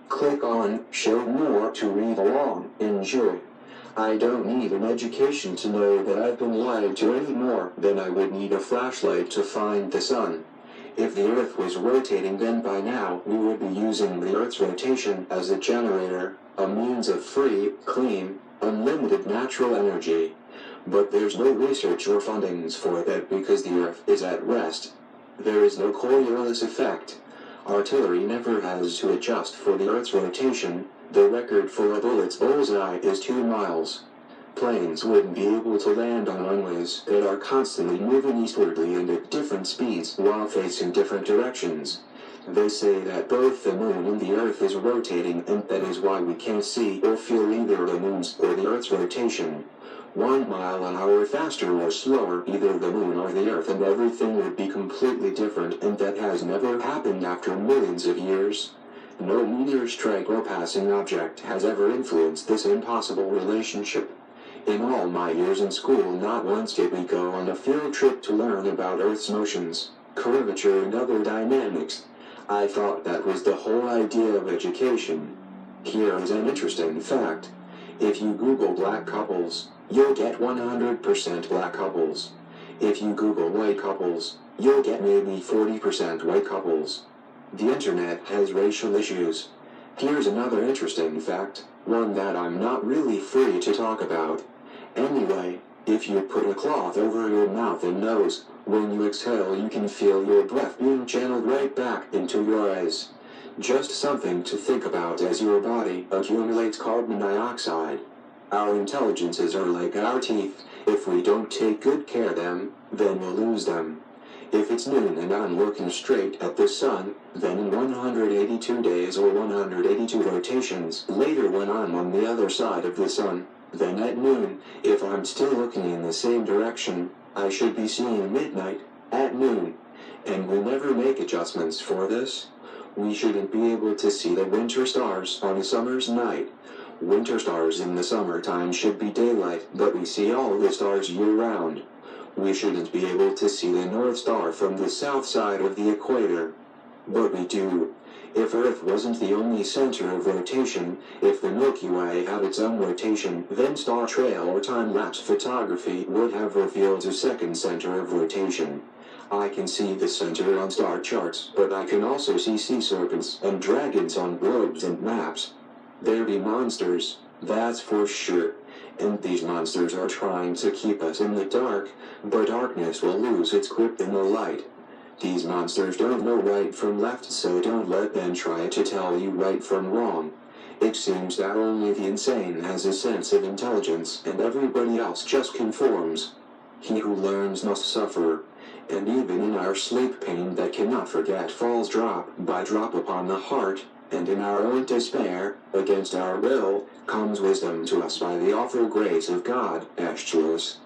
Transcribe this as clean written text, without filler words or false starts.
Click on Show More to read along. Enjoy. I don't need an education to know that I've been lied to any more than I would need a flashlight to find the sun. If the Earth was rotating, then by now we would be using the Earth's rotation as a generator, a means of free, clean, unlimited natural energy. But there's no research or fundings for that because the Earth is at rest. There is no Coriolis effect. Artillery never has to adjust for the Earth's rotation. The record for a bullet's bullseye is 2 miles. Planes wouldn't be able to land on runways that are constantly moving eastwardly and at different speeds while facing different directions. They say that both the moon and the Earth is rotating, and that is why we can't see or feel either the moon's or the Earth's rotation. 1 mile an hour faster or slower, either the moon or the Earth, and everything would be completely different, and that has never happened after millions of years. No meteor strike or passing object has ever influenced this impossible relationship. In all my years in school, not once did we go on a field trip to learn about Earth's motions, curvature and other dynamics. I thought that was the whole idea of education. Here is an interesting fact. If you Google black couples, you'll get 100% black couples. If you Google white couples, you'll get maybe 40% white couples. The internet has racial issues. Here's another interesting fact, one that I'm not really free to talk about. Anyway, if you put a cloth over your mouth and nose, when you exhale you can feel your breath being channeled right back into your eyes. Just something to think about as your body accumulates carbon dioxide. Our intelligences are like our teeth. If we don't take good care of them, then we'll lose them. If it's noon and I'm looking straight at the sun, then in 182 days or 182 rotations later when I'm on the other side of the sun, then at noon, if I'm still looking in the same direction, I should be seeing midnight at noon. And we'll never make adjustments for this. We shouldn't be able to see the winter stars on a summer's night. Winter stars in the summertime should be daylight, but we see all the stars year-round. We shouldn't be able to see the North Star from the south side of the equator. But we do. If Earth wasn't the only center of rotation, if the Milky Way had its own rotation, then star trail or time-lapse photography would have revealed a second center of rotation. I can see the center on star charts, but I can also see sea serpents and dragons on globes and maps. There be monsters, that's for sure. And these monsters are trying to keep us in the dark, but darkness will lose its grip in the light. These monsters don't know right from left, so don't let them try to tell you right from wrong. It seems that only the insane has a sense of intelligence, and everybody else just conforms. He who learns must suffer. And even in our sleep, pain that cannot forget falls drop by drop upon the heart, and in our own despair, against our will, comes wisdom to us by the awful grace of God. Aeschylus.